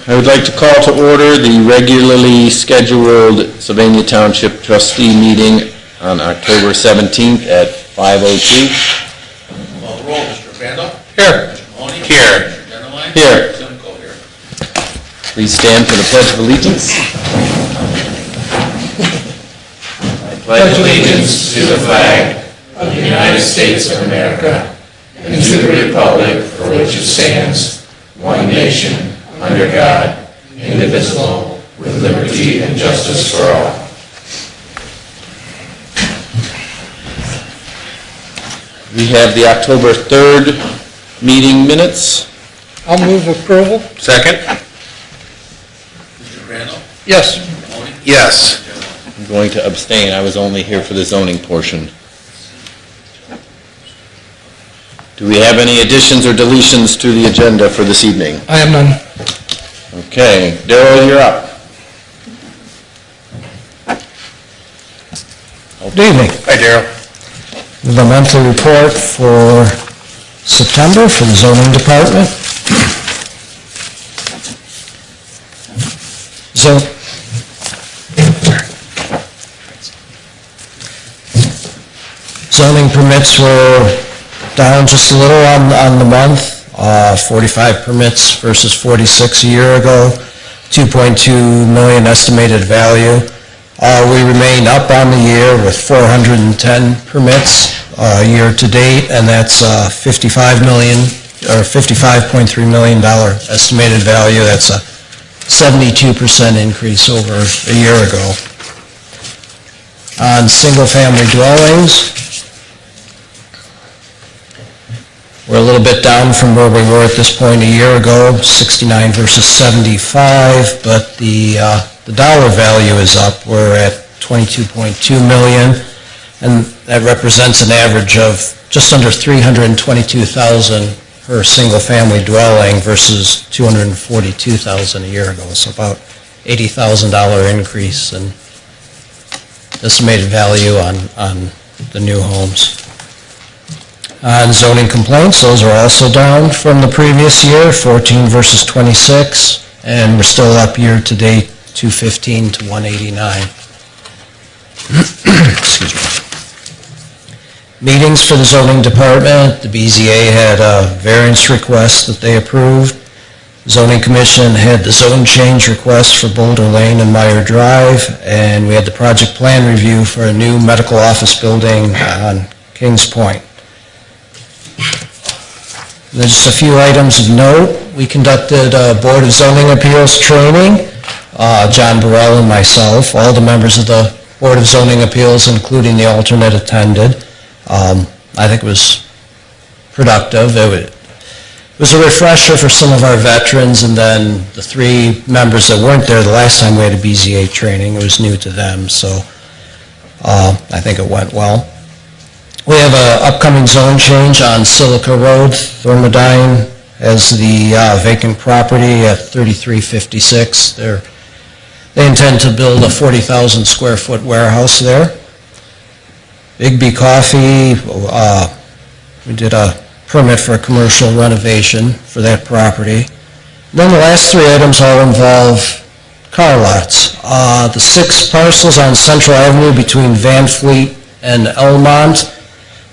I would like to call to order the regularly scheduled Sylvania Township Trustee meeting on October 17th at 5:02. Call the roll. Mr. Randall? Here. Mr. Mahoney? Here. Mr. Denneline? Here. Mr. Simcoe here. Please stand for the Pledge of Allegiance. I pledge allegiance to the flag of the United States of America and to the republic for which it stands, one nation, under God, indivisible, with liberty and justice for all. We have the October 3rd meeting minutes. I'll move approval. Second. Mr. Randall? Yes. Mr. Mahoney? Yes. I'm going to abstain. I was only here for the zoning portion. Do we have any additions or deletions to the agenda for this evening? I have none. Okay, Darrell, you're up. Good evening. Hi, Darrell. The monthly report for September for the zoning department. Zoning permits were down just a little on the month. 45 permits versus 46 a year ago, 2.2 million estimated value. We remain up on the year with 410 permits year to date, and that's $55.3 million estimated value. That's a 72% increase over a year ago. On single-family dwellings, we're a little bit down from where we were at this point a year ago, 69 versus 75, but the dollar value is up. We're at $22.2 million, and that represents an average of just under $322,000 per single-family dwelling versus $242,000 a year ago, so about $80,000 increase in estimated value on the new homes. On zoning complaints, those are also down from the previous year, 14 versus 26, and we're still up year to date, 215 to 189. Excuse me. Meetings for the zoning department, the BZA had a variance request that they approved. Zoning Commission had the zone change request for Boulder Lane and Meyer Drive, and we had the project plan review for a new medical office building on Kings Point. There's just a few items of note. We conducted a Board of Zoning Appeals training. John Burrell and myself, all the members of the Board of Zoning Appeals, including the alternate, attended. I think it was productive. It was a refresher for some of our veterans, and then the three members that weren't there the last time we had a BZA training, it was new to them, so I think it went well. We have an upcoming zone change on Silica Road. Thermodyne has the vacant property at 3356. They intend to build a 40,000 square foot warehouse there. Big B Coffee, we did a permit for a commercial renovation for that property. And then the last three items all involve car lots. The 6 parcels on Central Avenue between Van Fleet and Elmont,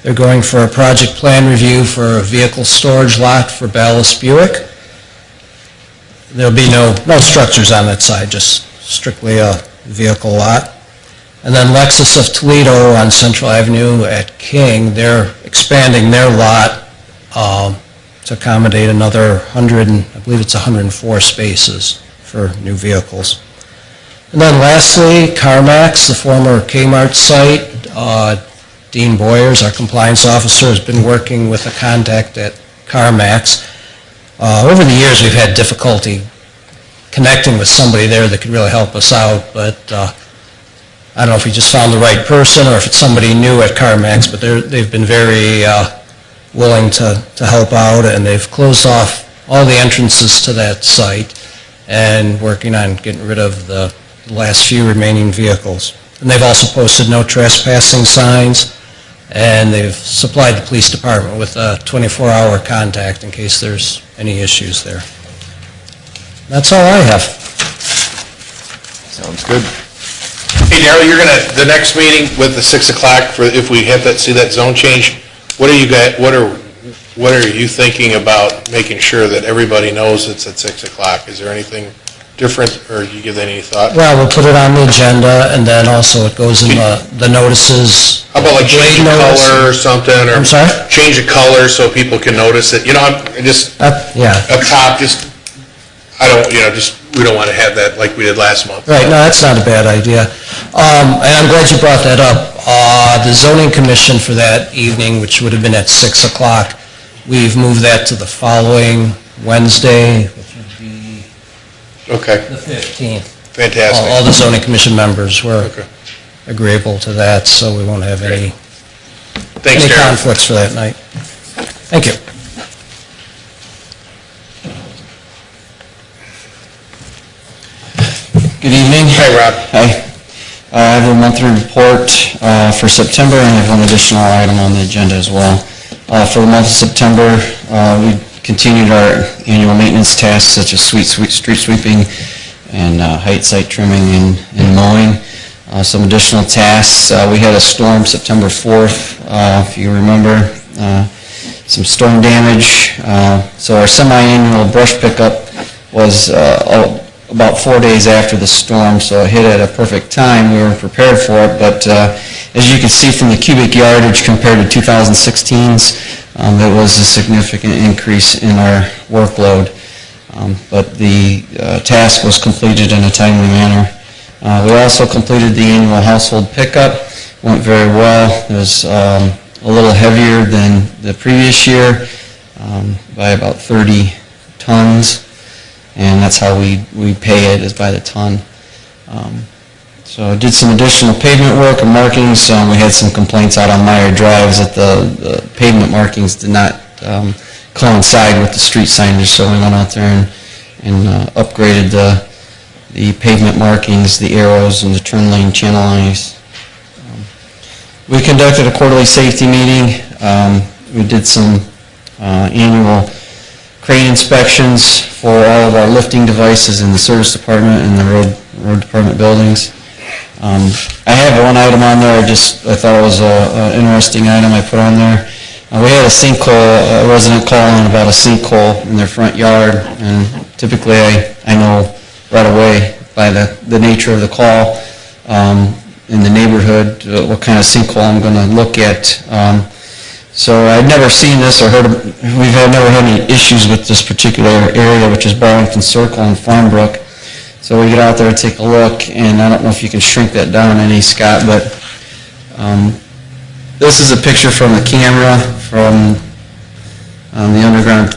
they're going for a project plan review for a vehicle storage lot for Ballast Buick. There'll be no structures on that side, just strictly a vehicle lot. And then Lexus of Toledo on Central Avenue at King, they're expanding their lot to accommodate another 100, I believe it's 104 spaces for new vehicles. And then lastly, CarMax, the former Kmart site. Dean Boyers, our compliance officer, has been working with a contact at CarMax. Over the years, we've had difficulty connecting with somebody there that could really help us out, but I don't know if we just found the right person or if it's somebody new at CarMax, but they've been very willing to help out, and they've closed off all the entrances to that site and working on getting rid of the last few remaining vehicles. And they've also posted no trespassing signs, and they've supplied the police department with a 24-hour contact in case there's any issues there. That's all I have. Sounds good. Hey, Darrell, you're gonna, the next meeting with the 6 o'clock, for if we have that, see that zone change, what are you thinking about making sure that everybody knows it's at 6 o'clock? Is there anything different, or you give that any thought? Well, we'll put it on the agenda, and then also it goes in the notices. How about like change the Notice. color or something, or? I'm sorry? Change the color so people can notice it, you know, I'm just, Yeah. up top, just, I don't, you know, just, we don't want to have that like we did last month. Right, no, that's not a bad idea. And I'm glad you brought that up. The zoning commission for that evening, which would have been at 6 o'clock, we've moved that to the following Wednesday, which would be Okay, the 15th. fantastic. All the zoning commission members were Okay. agreeable to that, so we won't have any Thanks, Darrell. conflicts for that night. Thank you. Good evening. Hi, Rob. Hi. I have a monthly report for September, and I have one additional item on the agenda as well. For the month of September, we continued our annual maintenance tasks such as street sweeping and height site trimming and mowing. Some additional tasks, we had a storm September 4th, if you remember, some storm damage. So our semi-annual brush pickup was about 4 days after the storm, so it hit at a perfect time. We were prepared for it, but as you can see from the cubic yardage compared to 2016's, it was a significant increase in our workload. But the task was completed in a timely manner. We also completed the annual household pickup. Went very well. It was a little heavier than the previous year by about 30 tons. And that's how we pay it, is by the ton. So I did some additional pavement work and markings. We had some complaints out on Meyer Drives that the pavement markings did not coincide with the street signage, so we went out there and upgraded the pavement markings, the arrows, and the turn lane channel lines. We conducted a quarterly safety meeting. We did some annual crane inspections for all of our lifting devices in the service department and the road department buildings. I have one item on there, I thought it was an interesting item I put on there. We had a sinkhole, a resident calling about a sinkhole in their front yard, and typically I know right away by the nature of the call in the neighborhood what kind of sinkhole I'm going to look at. So I'd never seen this or heard of, never had any issues with this particular area, which is Barrington Circle and Farmbrook. So we get out there and take a look, and I don't know if you can shrink that down any, Scott, but this is a picture from the camera, from the underground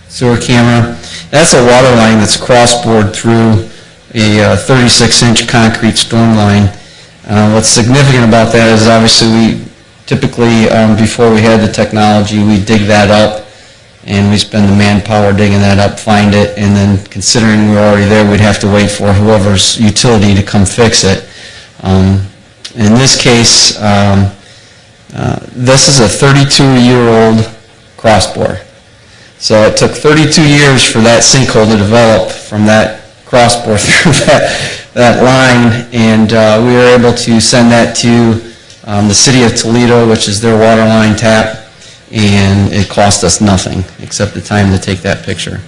sewer camera. That's a water line that's cross-bored through a 36-inch concrete storm line. What's significant about that is obviously we typically, before we had the technology, we dig that up and we spend the manpower digging that up, find it, and then considering we're already there, we'd have to wait for whoever's utility to come fix it. In this case, this is a 32-year-old crossbore. So it took 32 years for that sinkhole to develop from that crossbore through that line, and we were able to send that to the city of Toledo, which is their water line tap, and it cost us nothing except the time to take that picture.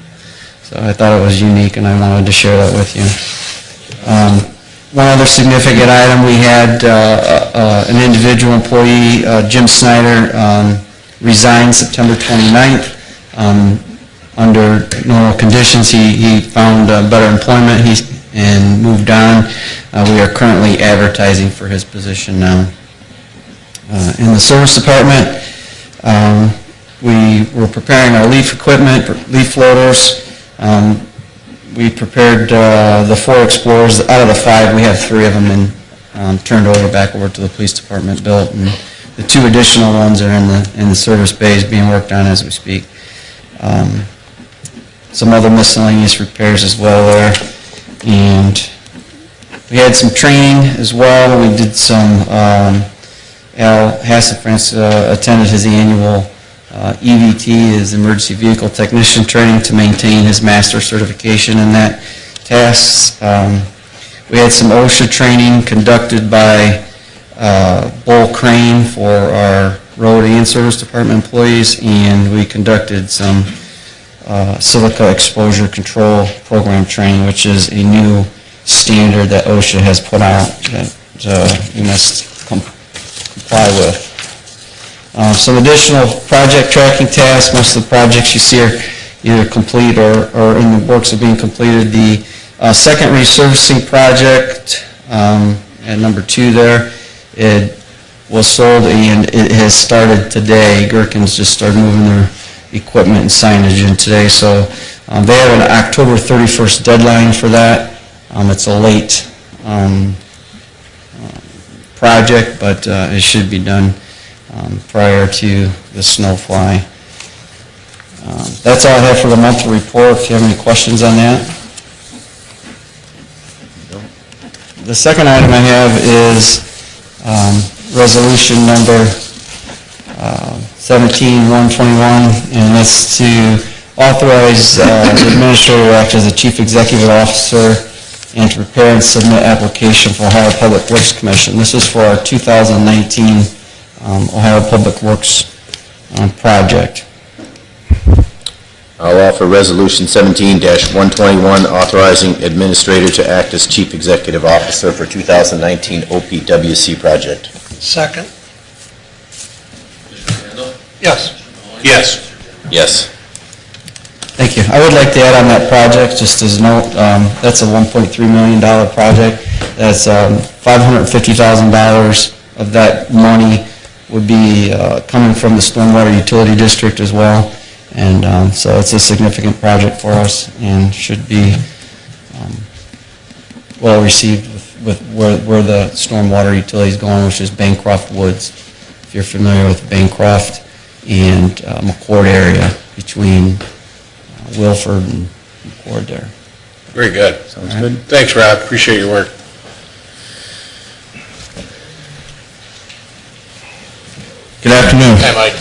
So I thought it was unique, and I wanted to share that with you. One other significant item, we had an individual employee, Jim Snyder, resigned September 29th. Under normal conditions, he found better employment and moved on. We are currently advertising for his position now. In the service department, we were preparing our leaf equipment, leaf loaders. We prepared the 4 Explorers. Out of the 5, we have 3 of them turned back over to the police department built, and the 2 additional ones are in the service bays being worked on as we speak. Some other miscellaneous repairs as well there, and we had some training as well. We did some Al Hassenfrance attended his annual EVT is Emergency Vehicle Technician Training to maintain his master certification in that task. We had some OSHA training conducted by Bull Crane for our road and service department employees, and we conducted some silica exposure control program training, which is a new standard that OSHA has put out that you must comply with. Some additional project tracking tasks. Most of the projects you see are either complete or in the works of being completed. The second resurfacing project at number 2 there, it was sold and it has started today. Gherkins just started moving their equipment and signage in today, so they have an October 31st deadline for that. It's a late project, but it should be done prior to the snowfly. That's all I have for the monthly report. If you have any questions on that. The second item I have is resolution number 17-121, and that's to authorize the administrator to act as the chief executive officer and to prepare and submit application for Ohio Public Works Commission. This is for our 2019 Ohio Public Works project. I'll offer Resolution 17-121, authorizing administrator to act as chief executive officer for 2019 OPWC project. Second. Mr. Randall? Yes. Yes. Yes. Thank you. I would like to add on that project, just as a note, that's a $1.3 million project. That's $550,000 of that money would be coming from the Stormwater Utility District as well. And so it's a significant project for us and should be well received with where the stormwater utility is going, which is Bancroft Woods. If you're familiar with Bancroft and McCord area between Wilford and McCord there. Very good. Sounds good. Thanks, Rob. Appreciate your work. Good afternoon. Hi, Mike.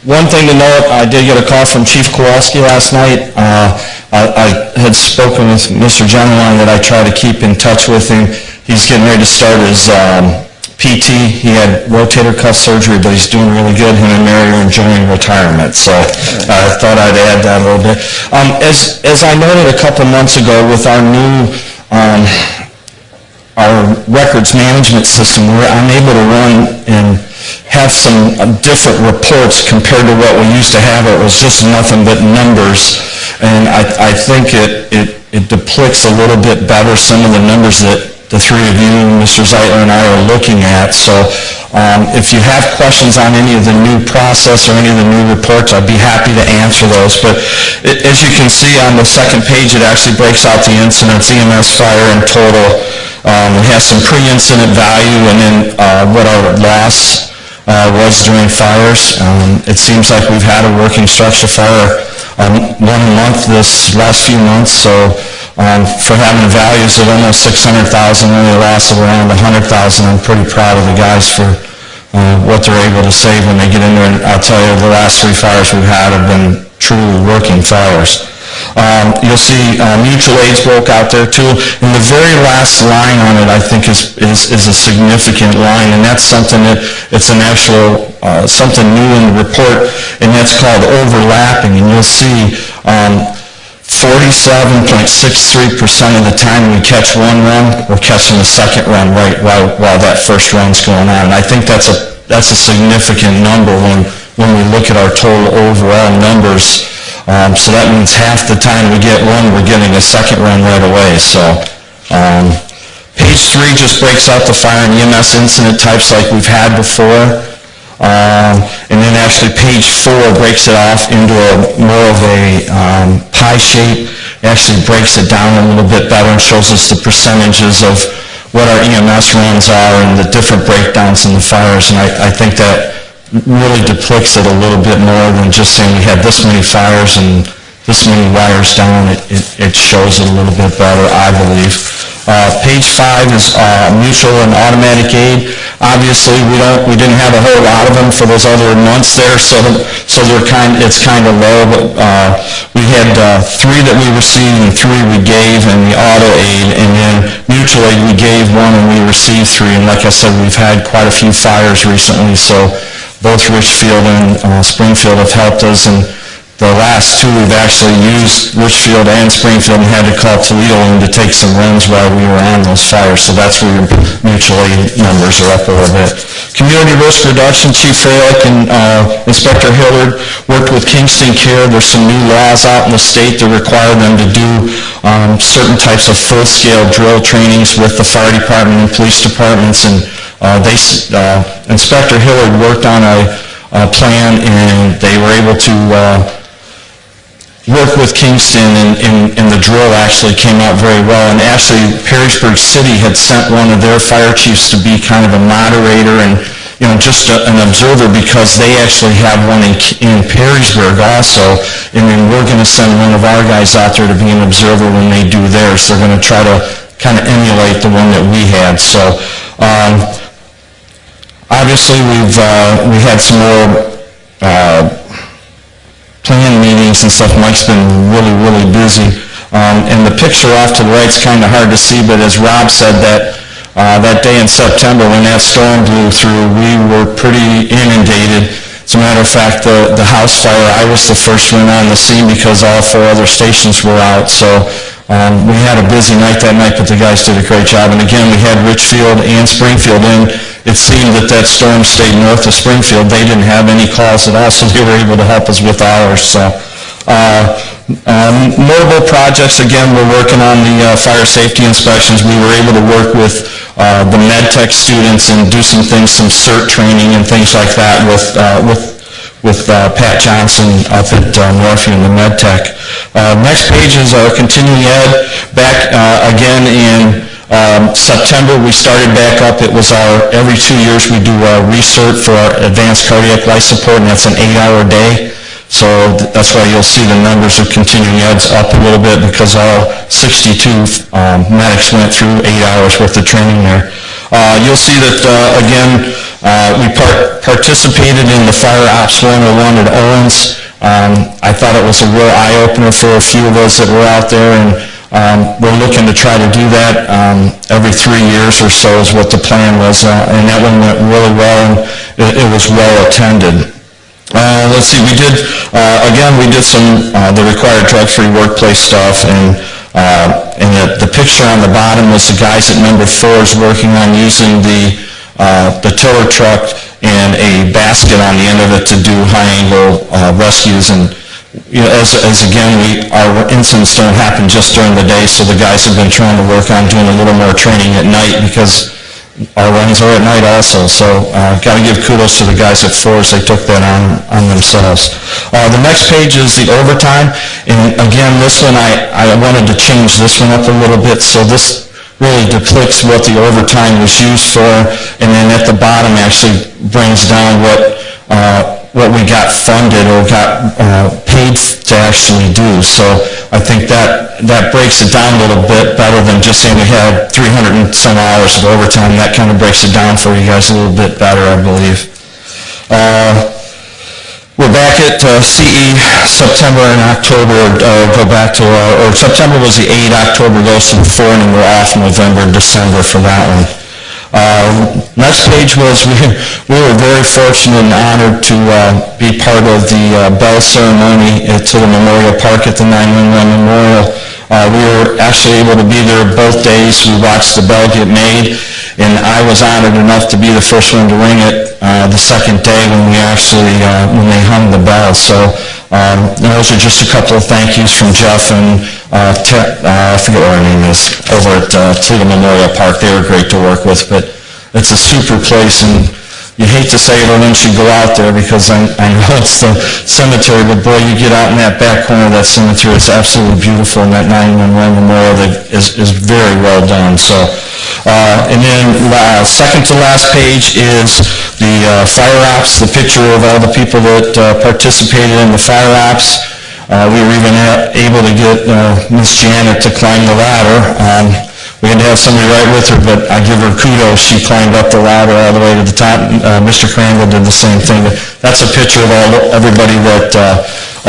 One thing to note, I did get a call from Chief Kowalski last night. I had spoken with Mr. Genline that I try to keep in touch with him. He's getting ready to start his PT. He had rotator cuff surgery, but he's doing really good. Him and Mary are enjoying retirement, so I thought I'd add that a little bit. As I noted a couple months ago with our new our records management system, I'm able to run and have some different reports compared to what we used to have. It was just nothing but numbers, and I think it depicts a little bit better some of the numbers that the three of you, Mr. Zeitler and I, are looking at. So if you have questions on any of the new process or any of the new reports, I'd be happy to answer those. But as you can see on the second page, it actually breaks out the incidents, EMS, fire, and total. It has some pre-incident value and then what our loss was during fires. It seems like we've had a working structure fire 1 month this last few months, so for having values of almost $600,000 and a loss of around $100,000, I'm pretty proud of the guys for what they're able to save when they get in there. And I'll tell you, the last 3 fires we've had have been truly working fires. You'll see mutual aids broke out there too, and the very last line on it I think is a significant line, and that's something that it's an actual something new in the report, and that's called overlapping. And you'll see 47.63% of the time we catch one run, we're catching the second run right while that first run's going on. And I think that's a significant number when we look at our total overall numbers. So that means half the time we get one, we're getting a second run right away. So page 3 just breaks out the fire and EMS incident types like we've had before. And then actually page 4 breaks it off into more of a pie shape. It actually breaks it down a little bit better and shows us the percentages of what our EMS runs are and the different breakdowns in the fires. And I think that really depicts it a little bit more than just saying we had this many fires and this many wires down. It shows it a little bit better, I believe. Page 5 is mutual and automatic aid. Obviously, we didn't have a whole lot of them for those other months there, so it's kind of low, but we had 3 that we received and 3 we gave in the auto aid, and then mutual aid we gave 1 and we received 3, and like I said, we've had quite a few fires recently, so both Richfield and Springfield have helped us, and the last 2 we've actually used Richfield and Springfield and had to call Toledo in to take some runs while we were on those fires, so that's where your mutual aid numbers are up a little bit. Community risk reduction, Chief Fralick and Inspector Hillard worked with Kingston Care. There's some new laws out in the state that require them to do certain types of full-scale drill trainings with the fire department and police departments, and Inspector Hillard worked on a plan, and they were able to work with Kingston, and the drill actually came out very well. And actually, Perrysburg City had sent one of their fire chiefs to be kind of a moderator and, just an observer, because they actually have one in Perrysburg also, and then we're going to send one of our guys out there to be an observer when they do theirs. They're going to try to kind of emulate the one that we had. So, obviously, we had some more plan meetings and stuff. Mike's been really, really busy. And the picture off to the right's kind of hard to see, but as Rob said, that day in September when that storm blew through, we were pretty inundated. As a matter of fact, the house fire, I was the first one on the scene because all 4 other stations were out. So we had a busy night that night, but the guys did a great job. And again, we had Richfield and Springfield in. It seemed that storm stayed north of Springfield. They didn't have any calls at all, so they were able to help us with ours. So, notable projects, again, we're working on the fire safety inspections. We were able to work with the MedTech students and do some CERT training and things like that with Pat Johnson up at Northview in the MedTech. Next page is our continuing ed. Back again in September, we started back up. It was every 2 years we do research for our advanced cardiac life support, and that's an 8-hour day. So that's why you'll see the numbers of continuing eds up a little bit, because all 62 medics went through 8 hours worth of training there. You'll see that, again, we participated in the Fire Ops 101 at Owens. I thought it was a real eye-opener for a few of us that were out there, and we're looking to try to do that every 3 years or so is what the plan was, and that one went really well, and it was well attended. Let's see, we did some the required drug-free workplace stuff, and the picture on the bottom was the guys at number 4 is working on using the tiller truck and a basket on the end of it to do high-angle rescues. And as again, our incidents don't happen just during the day, so the guys have been trying to work on doing a little more training at night, because our runs are at night also. So got to give kudos to the guys at 4 as they took that on themselves. The next page is the overtime, and again, this one I wanted to change this one up a little bit, so this really depicts what the overtime was used for, and then at the bottom actually brings down what we got funded or got paid to actually do. So I think that breaks it down a little bit better than just saying we had 300 and some hours of overtime. That kind of breaks it down for you guys a little bit better, I believe. We're back at CE September and October. Go back to September was the 8, October goes to the 4, and then we're off November and December for that one. Next page was, we were very fortunate and honored to be part of the bell ceremony to the Memorial Park at the 911 Memorial. We were actually able to be there both days. We watched the bell get made, and I was honored enough to be the first one to ring it the second day when they hung the bell. So those are just a couple of thank yous from Jeff and I forget what her name is, over at Toledo Memorial Park. They were great to work with, but it's a super place, and you hate to say everyone should go out there because I know it's the cemetery, but boy, you get out in that back corner of that cemetery, it's absolutely beautiful, and that 911 memorial is very well done. So, and then second to last page is the fire ops, the picture of all the people that participated in the fire ops. We were even able to get Miss Janet to climb the ladder. We had to have somebody right with her, but I give her kudos. She climbed up the ladder all the way to the top. Mr. Crandall did the same thing. That's a picture of everybody that,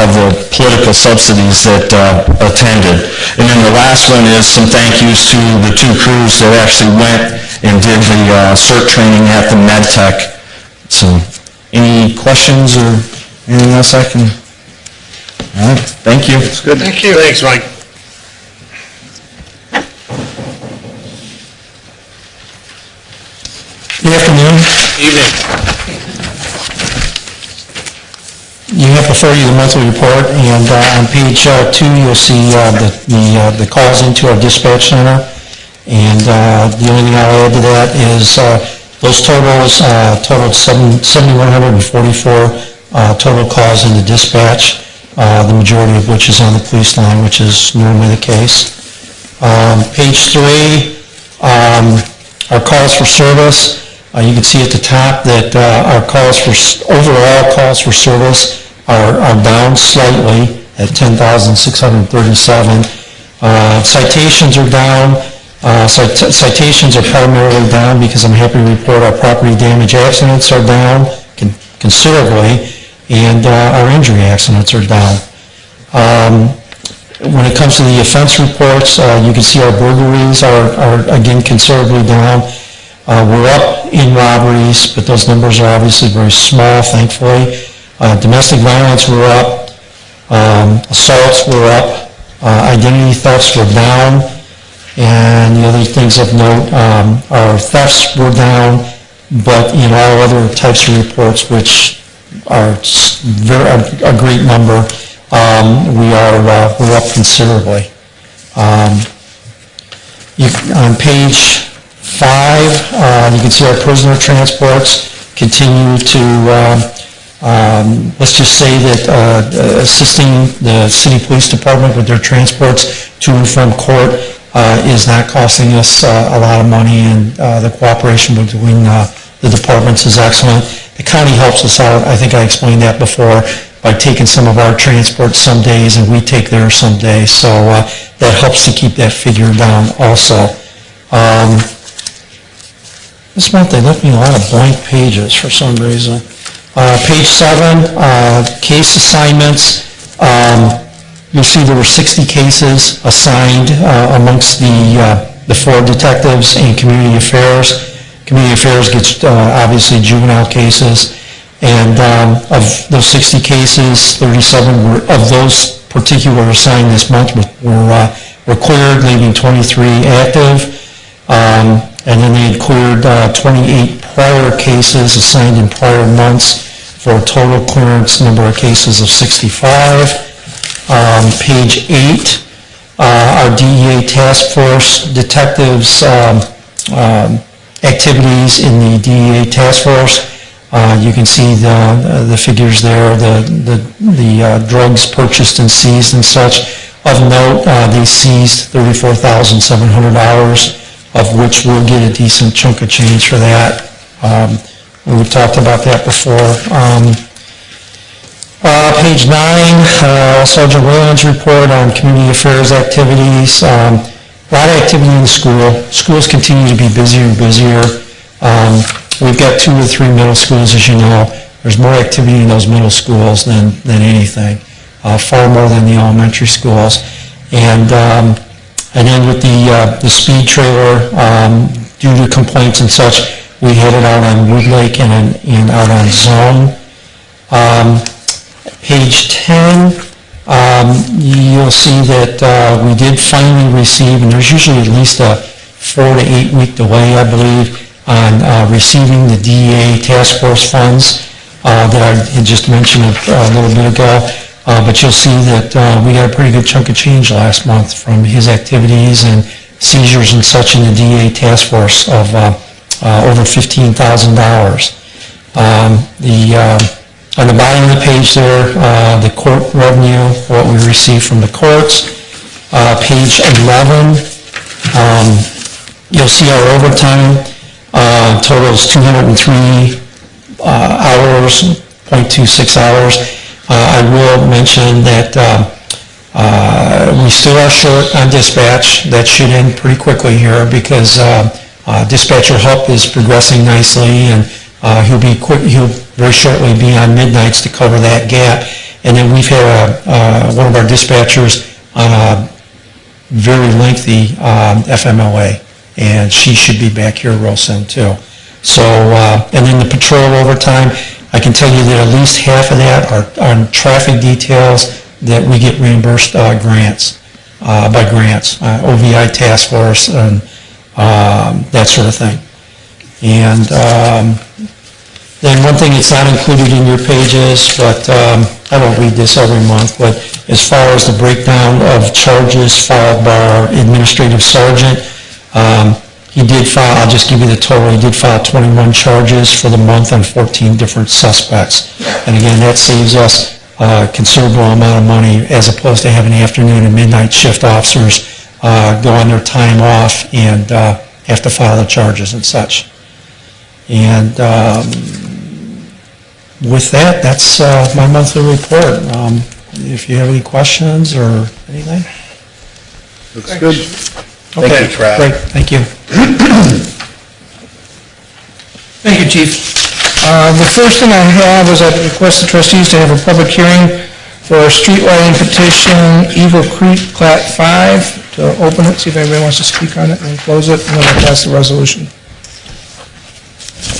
of the political subsidies that attended. And then the last one is some thank yous to the two crews that actually went and did the CERT training at the MedTech. So, any questions or anything else I can? All right, thank you. It's good. Thank you. Thanks, Mike. Good afternoon. Evening. You have before you the monthly report, and on page 2, you'll see the calls into our dispatch center. And the only thing I'll add to that is those totaled 7,144 total calls into dispatch, the majority of which is on the police line, which is normally the case. Page 3, our calls for service. You can see at the top that our overall calls for service are down slightly at 10,637. Citations are down. Citations are primarily down because I'm happy to report our property damage accidents are down considerably, and our injury accidents are down. When it comes to the offense reports, you can see our burglaries are again considerably down. We're up in robberies, but those numbers are obviously very small, thankfully. Domestic violence were up. Assaults were up. Identity thefts were down. And the other things of note, our thefts were down, but in all other types of reports, which are a great number, we're up considerably. On page 5, you can see our prisoner transports continue to, let's just say that assisting the city police department with their transports to and from court is not costing us a lot of money, and the cooperation between the departments is excellent. The county helps us out. I think I explained that before, by taking some of our transport some days and we take theirs some days, so that helps to keep that figure down also. This month they left me a lot of blank pages for some reason. Page 7, case assignments. You'll see there were 60 cases assigned amongst the 4 detectives in community affairs. Community affairs gets obviously juvenile cases, and of those 60 cases, 37 of those particular assigned this month were cleared, leaving 23 active. And then they had cleared 28 prior cases assigned in prior months for a total clearance number of cases of 65. Page 8, our DEA task force detectives activities in the DEA task force. You can see the figures there, the drugs purchased and seized and such. Of note, they seized $34,700, of which we'll get a decent chunk of change for that. We've talked about that before. Page 9, Sergeant Whalen's report on community affairs activities. A lot of activity in the school. Schools continue to be busier and busier. We've got 2 or 3 middle schools, as you know. There's more activity in those middle schools than anything, far more than the elementary schools. And then with the speed trailer, due to complaints and such, we had it out on Wood Lake and out on Zone. Page 10, you'll see that we did finally receive, and there's usually at least a 4 to 8 week delay, I believe, on receiving the DEA task force funds that I had just mentioned a little bit ago. But you'll see that we got a pretty good chunk of change last month from his activities and seizures and such in the DEA task force of over $15,000. On the bottom of the page there, the court revenue, what we received from the courts. Page 11, you'll see our overtime totals 203 hours, 0.26 hours. I will mention that We still are short on dispatch. That should end pretty quickly here because dispatcher help is progressing nicely, and he'll very shortly be on midnights to cover that gap. And then we've had one of our dispatchers on a very lengthy FMLA, and she should be back here real soon too. So, and then the patrol overtime, I can tell you that at least half of that are on traffic details that we get reimbursed by grants, OVI task force and that sort of thing. And then one thing that's not included in your pages, but I don't read this every month, but as far as the breakdown of charges filed by our administrative sergeant, he did file, I'll just give you the total, he did file 21 charges for the month on 14 different suspects. And again, that saves us a considerable amount of money as opposed to having afternoon and midnight shift officers go on their time off and have to file the charges and such. And with that, that's my monthly report. If you have any questions or anything? Looks good. Okay, Thank you, Trav. great, thank you. Thank you, Chief. The first thing I have is I request the trustees to have a public hearing for a street lighting petition, Eagle Creek Plat 5, to open it, see if anybody wants to speak on it, and close it, and then I'll pass the resolution.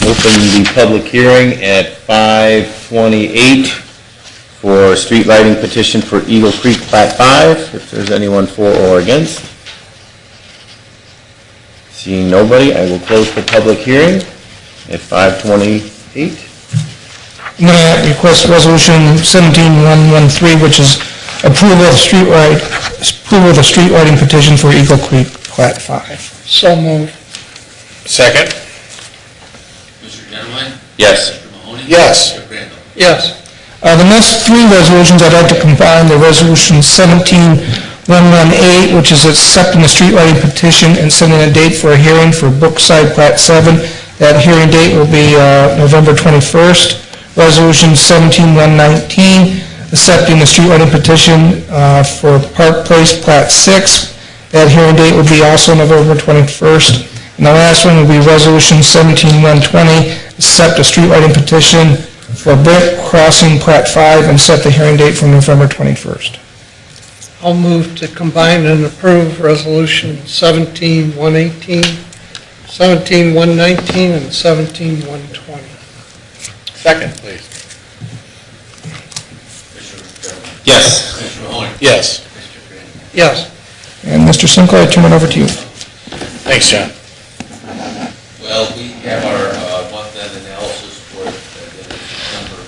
Open the public hearing at 5:28 for street lighting petition for Eagle Creek Plat 5. If there's anyone for or against. Seeing nobody, I will close the public hearing at 5:28. I'm going to request resolution 17113, which is approval of the street lighting petition for Eagle Creek Plat 5. So moved. Second? Mr. Genowine? Yes. Mr. Mahoney? Yes. Mr. Crandall? Yes. The next three resolutions, I'd like to combine the resolution 17118, which is accepting the street lighting petition and setting a date for a hearing for Brookside Plat 7. That hearing date will be November 21st. Resolution 17119, accepting the street lighting petition for Park Place Plat 6. That hearing date will be also November 21st. And the last one will be Resolution 17120, accept a street lighting petition for Brent Crossing Plat 5 and set the hearing date for November 21st. I'll move to combine and approve Resolution 17118, 17119, and 17120. Second, please. Mr. Genowine? Yes. Mr. Mahoney? Yes. Mr. Crandall? Yes. And Mr. Sinclair, I turn it over to you. Thanks, John. Well, we have our month-end analysis for the end of September.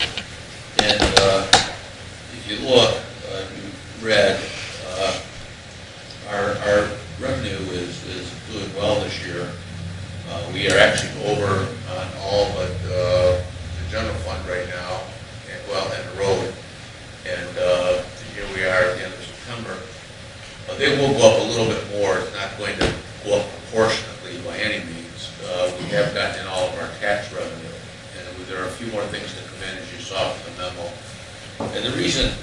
And if you look, you read, our revenue is doing well this year. We are actually over on all but the general fund right now, and the road. And here we are at the end of September. They will go up a little bit more. It's not going to go up proportionately by any means. We have gotten in all of our tax revenue, and there are a few more things that come in, as you saw from the memo. And the reason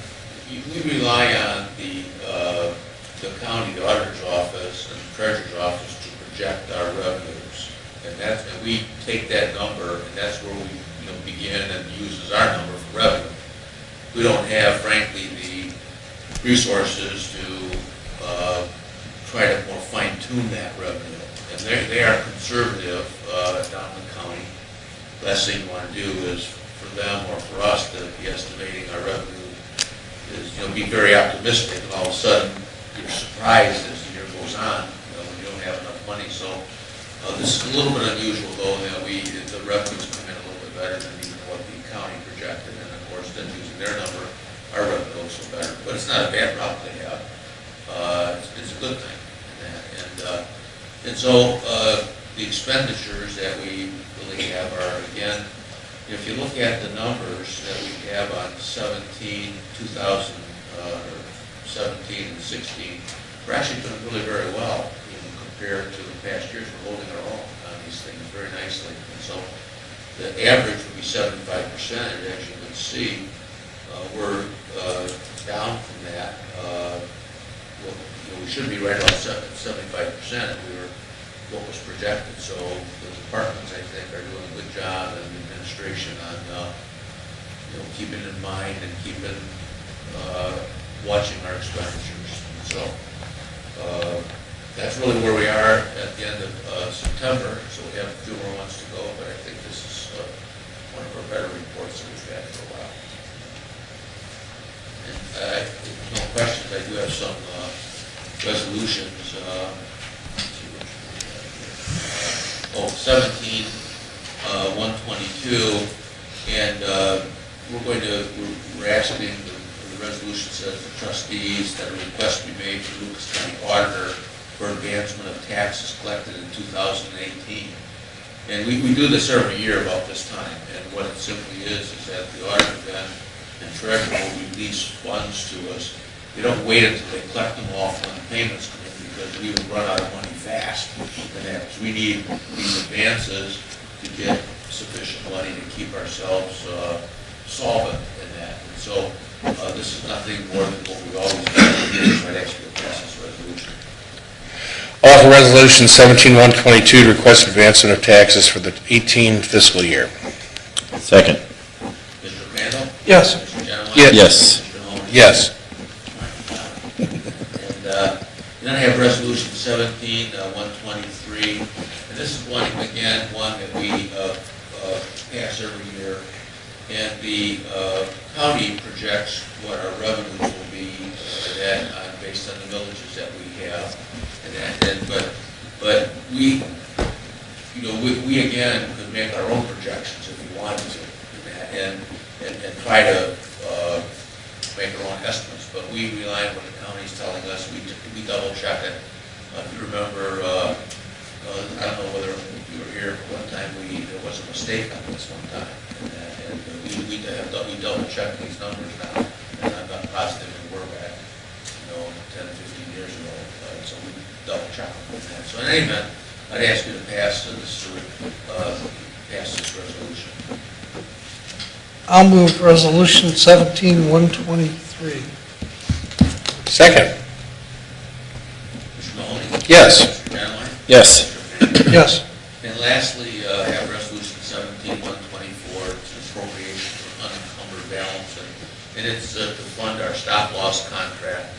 we rely on the county, the auditor's office, and the treasurer's office to project our revenues, and we take that number, and that's where we begin and use as our number for revenue. We don't have, frankly, the resources to try to more fine-tune that revenue. And they are conservative down in the county. Last thing you want to do is for them or for us to be estimating our revenue is, be very optimistic, and all of a sudden you're surprised as the year goes on, when you don't have enough money. So this is a little bit unusual, though, that the revenues come in a little bit better than even what the county projected, and of course, then using their number, our revenue looks better. But it's not a bad problem to have. It's a good thing. And so the expenditures that we really have are, again, if you look at the numbers that we have on 2017 and 16, we're actually doing really very well compared to the past years. We're holding our own on these things very nicely. And so the average would be 75%, as you can see. We're down from that. We should be right about 75%. We were what was projected. So the departments, I think, are doing a good job, and the administration on keeping in mind and keeping watching our expenditures. So that's really where we are at the end of September. So we have a few more months to go, but I think this is one of our better reports that we've had for a while. And no questions. I do have some resolutions. 17, 122, and we're asking, the resolution says the trustees that a request be made to Lucas County Auditor for advancement of taxes collected in 2018. And we do this every year about this time, and what it simply is that the auditor then and treasurer will release funds to us. They don't wait until they collect them off when the payments come in, because we would run out of money fast. And that we need these advances to get sufficient money to keep ourselves solvent in that. And so this is nothing more than what we've always done. I'd ask you to pass this resolution. Offer Resolution 17-122 to request advancement of taxes for the 18 fiscal year. Second. Mr. Randall? Yes. Mr. Genoway? Yes. Mr. Holmes? Yes. And then I have Resolution 17-123, and this is one that we pass every year. And the county projects what our revenues will be based on the villages that we have. But we again could make our own projections if we wanted to, and try to make our own estimates. But we rely on what the county's telling us. We double check it. If you remember, I don't know whether you were here, but one time there was a mistake on this one time, and we double check these numbers now, and I'm not positive we were back, 10, 15 years ago. So we double check them on that. So in any event, I'd ask you to pass this resolution. I'll move Resolution 17-123. Second. Mr. Mahoney? Yes. Mr. Genoway? Yes. Yes. And lastly, have Resolution 17-124, it's an appropriation for unencumbered balance, and it's to fund our stop loss contract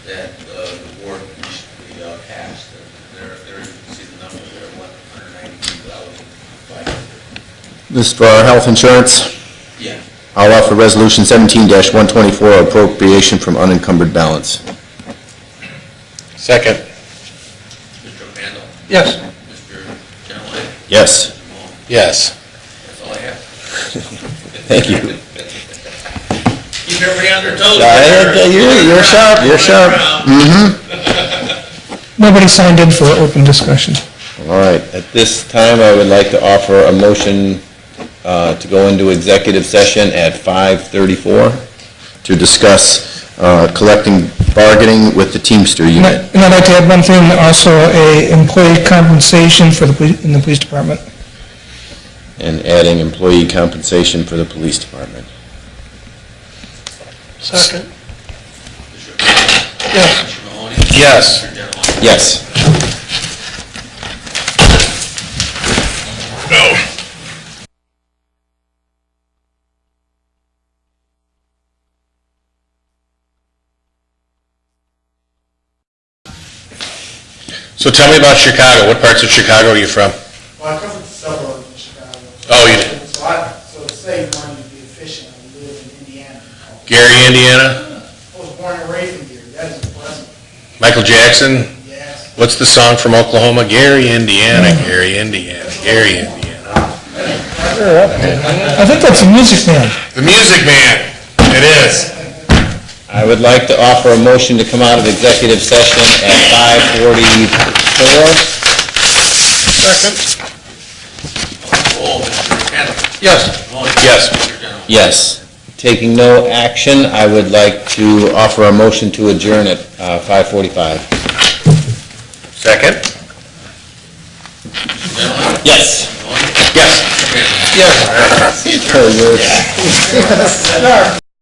that the board recently passed. And there you can see the number there, $193,500. This is for our health insurance. Yeah. I'll offer Resolution 17-124, appropriation from unencumbered balance. Second. Mr. Randall? Yes. Mr. Genoway? Yes. Mr. Mahoney? Yes. That's all I have. Thank you. Keep everybody on their toes. You're sharp, you're sharp. Nobody signed in for open discussion. All right, at this time, I would like to offer a motion to go into executive session at 5:34 to discuss collecting bargaining with the Teamster unit. And I'd like to add one thing, also a employee compensation for in the police department. And adding employee compensation for the police department. Second. Mr. Randall? Yes. Mr. Mahoney? Yes. Mr. Genoway? Yes. So tell me about Chicago. What parts of Chicago are you from? Well, I come from the suburbs of Chicago. Oh, you did. So to save money, to be efficient, I live in Indiana. Gary, Indiana? I was born and raised in Gary, that is impressive. Michael Jackson? Yes. What's the song from Oklahoma? Gary, Indiana, Gary, Indiana, Gary, Indiana. I think that's a music man. The Music Man. It is. I would like to offer a motion to come out of executive session at 5:44. Second. Oh, Mr. Randall? Yes. Mr. Mahoney? Yes. Mr. Genoway? Yes. Taking no action, I would like to offer a motion to adjourn at 5:45. Second. Mr. Genoway? Yes. Mr. Mahoney? Yes. Mr. Randall? Yes. Oh, you're-